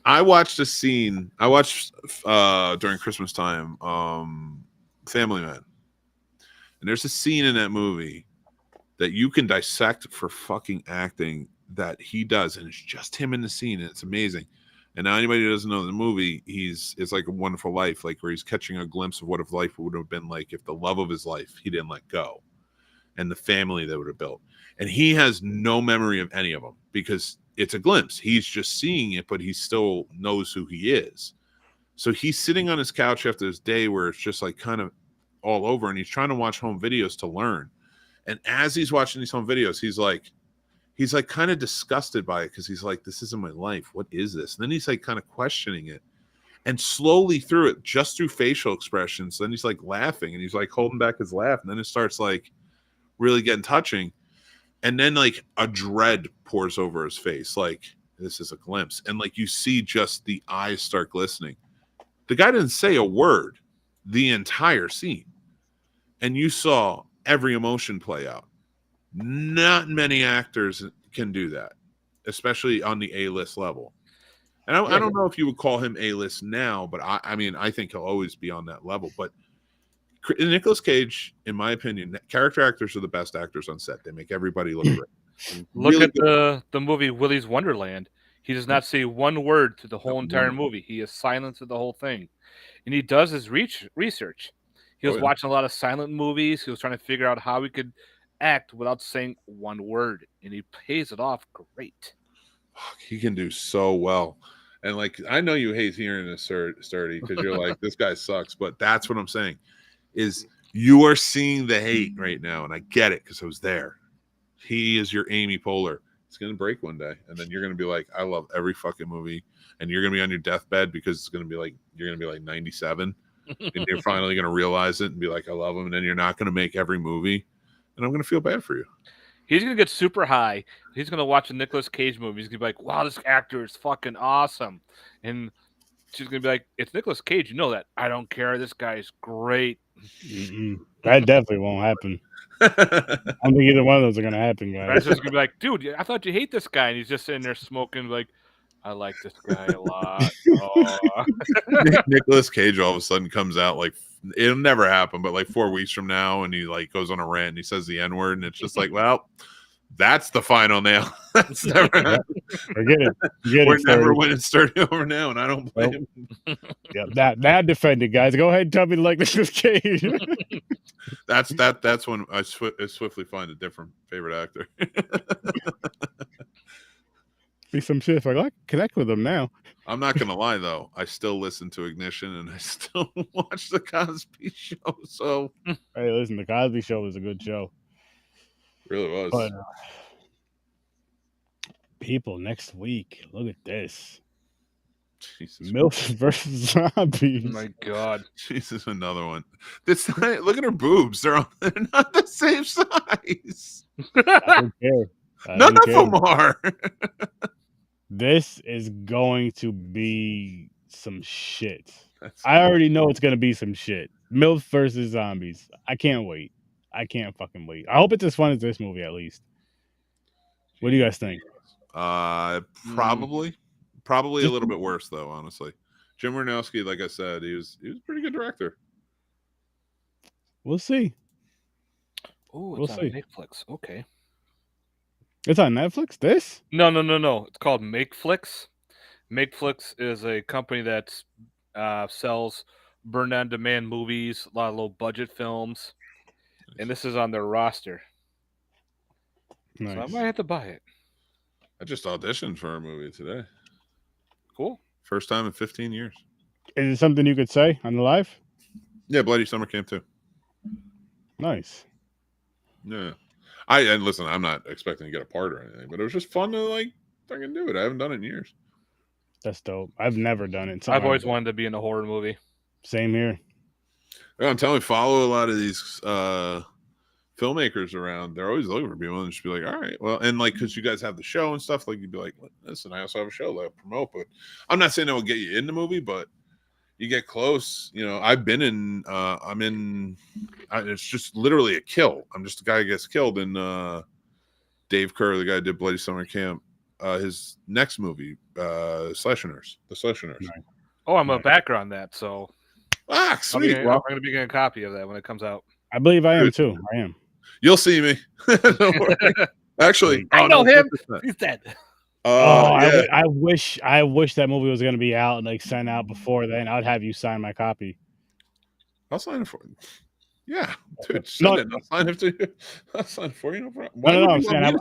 I watched a scene. I watched during Christmas time, Family Man, and there's a scene in that movie that you can dissect for fucking acting that he does, and it's just him in the scene, and it's amazing. And now anybody who doesn't know the movie, it's like A Wonderful Life, like where he's catching a glimpse of what if life would have been like if the love of his life he didn't let go, and the family that would have built. And he has no memory of any of them because it's a glimpse. He's just seeing it, but he still knows who he is. So he's sitting on his couch after this day where it's just like kind of all over, and he's trying to watch home videos to learn. And as he's watching these home videos, he's like kind of disgusted by it because he's like, this isn't my life. What is this? And then he's like kind of questioning it. And slowly through it, just through facial expressions, then he's like laughing and he's like holding back his laugh. And then it starts like really getting touching. And then like a dread pours over his face. Like, this is a glimpse. And like you see just the eyes start glistening. The guy didn't say a word the entire scene. And you saw every emotion play out. Not many actors can do that, especially on the A-list level. And I don't know if you would call him A-list now, but I mean, I think he'll always be on that level. But Nicolas Cage, in my opinion, character actors are the best actors on set. They make everybody look great. Look really at the movie Willy's Wonderland. He does not say one word to the whole entire movie. He is silent to the whole thing. And he does his research. He was watching a lot of silent movies. He was trying to figure out how he could act without saying one word, and he pays it off great. He can do so well. And like, I know you hate hearing this, Sturdy, because you're like, this guy sucks, but that's what I'm saying is you are seeing the hate right now, and I get it because I was there. He is your Amy Poehler. It's gonna break one day, and then you're gonna be like, I love every fucking movie, and you're gonna be on your deathbed because it's gonna be like you're gonna be like 97, and you're finally gonna realize it and be like, I love him, and then you're not gonna make every movie. And I'm going to feel bad for you. He's going to get super high. He's going to watch a Nicolas Cage movie. He's going to be like, wow, this actor is fucking awesome. And she's going to be like, it's Nicolas Cage. You know that. I don't care. This guy is great. That definitely won't happen. I don't think either one of those are going to happen, guys. That's just going to be like, dude, I thought you hate this guy. And he's just sitting there smoking like, I like this guy a lot. Oh. Nicolas Cage all of a sudden comes out like, it'll never happen, but like 4 weeks from now, and he like goes on a rant and he says the N-word, and it's just like, well, that's the final nail. That's never happened. Forget it. We're never winning Sturdy over now, and I don't blame him. Yeah, that defended, guys. Go ahead and tell me like this is Cage. That's when I swiftly find a different favorite actor. Be some shit if I connect with him now. I'm not gonna lie though, I still listen to Ignition and I still watch the Cosby Show. So hey, listen, the Cosby Show was a good show. Really was. But, people, next week, look at this. Jesus. MILF versus Zombies. Oh my God. Jesus, another one. Look at her boobs. They're not the same size. I don't care. None of them are. This is going to be some shit. I already know it's going to be some shit. MILF versus Zombies. I can't wait. I can't fucking wait. I hope it's as fun as this movie, at least. What do you guys think? Probably a little bit worse, though, honestly. Jim Wynorski, like I said, he was a pretty good director. We'll see. Oh, it's We'll on see. Netflix. Okay. It's on Netflix. This? No. It's called MakeFlix. MakeFlix is a company that sells burn-on-demand movies, a lot of low-budget films, and this is on their roster. Nice. So I might have to buy it. I just auditioned for a movie today. Cool. First time in 15 years. Is it something you could say on the live? Yeah, Bloody Summer Camp 2. Nice. Yeah. And listen, I'm not expecting to get a part or anything, but it was just fun to like fucking do it. I haven't done it in years. That's dope. I've never done it. I've always wanted to be in a horror movie. Same here. Yeah, I'm telling you, follow a lot of these filmmakers around. They're always looking for people and just be like, all right, well, and like because you guys have the show and stuff, like you'd be like, listen, I also have a show that I promote, but I'm not saying that will get you in the movie, but you get close. You know, I've been in. It's just literally a kill. I'm just the guy who gets killed in Dave Kerr, the guy who did Bloody Summer Camp. His next movie, SLICINers, the SLICINers. Nice. Oh, I'm a backer on that, so sweet. I'm going to be getting a copy of that when it comes out. I believe I am too. I am. You'll see me. Don't worry. Actually, I know him. 100%. He's dead. Yeah. I wish that movie was going to be out and like sent out before then. I'd have you sign my copy. I'll sign it for you. Yeah, dude. Send it. I'll sign it to you. I'll sign it for you. No problem. No, I'm saying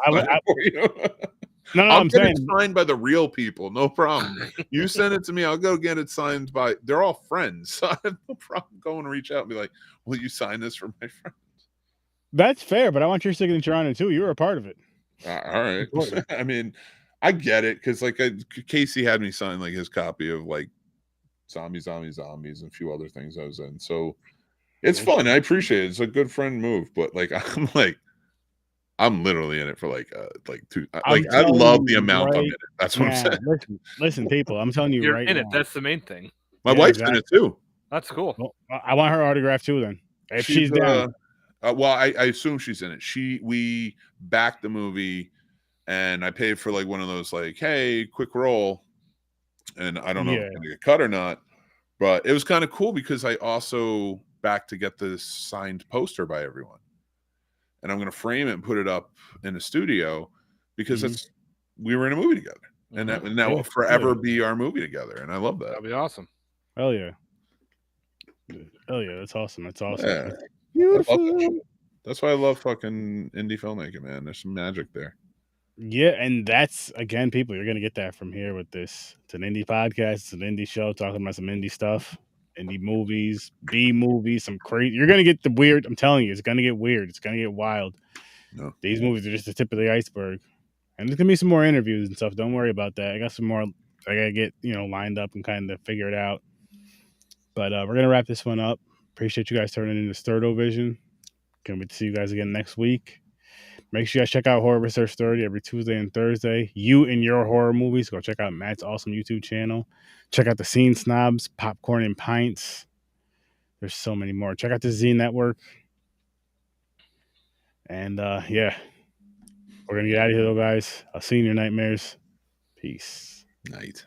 I'm saying signed by the real people. No problem. You send it to me. I'll go get it signed by. They're all friends. So I have no problem going to reach out and be like, "Will you sign this for my friend?" That's fair, but I want your signature on it too. You were a part of it. All right. I mean, I get it because like Casey had me sign like his copy of like Zombies and a few other things I was in. So it's fun. I appreciate it. It's a good friend move, but like I'm literally in it for like two. Like I love the amount I'm in it. That's what I'm saying. Listen, people. I'm telling you, You're right in now. it. That's the main thing. My wife's in it too. That's cool. Well, I want her autograph too. Then if she's down. Well, I assume she's in it. We backed the movie, and I paid for like one of those like, hey, quick roll, and I don't know if it's gonna get cut or not, but it was kind of cool because I also backed to get this signed poster by everyone, and I'm gonna frame it and put it up in the studio because we were in a movie together, and that will forever be our movie together, and I love that. That'd be awesome. Hell yeah. Hell yeah, that's awesome. That's awesome. Yeah. Beautiful. That's why I love fucking indie filmmaking, man. There's some magic there. Yeah, and that's again, people, you're gonna get that from here with this. It's an indie podcast, it's an indie show talking about some indie stuff, indie movies, B movies, some crazy. You're gonna get the weird. I'm telling you, it's gonna get weird. It's gonna get wild. No. These movies are just the tip of the iceberg, and there's gonna be some more interviews and stuff. Don't worry about that. I got some more. I gotta get lined up and kind of figure it out. But we're gonna wrap this one up. Appreciate you guys turning into STURD-O-VISION. Can't wait to see you guys again next week. Make sure you guys check out Horror Research 30 every Tuesday and Thursday. You and your horror movies. Go check out Matt's awesome YouTube channel. Check out the Scene Snobs, Popcorn and Pints. There's so many more. Check out the Z Network. And yeah, we're gonna get out of here though, guys. I'll see you in your nightmares. Peace. Night.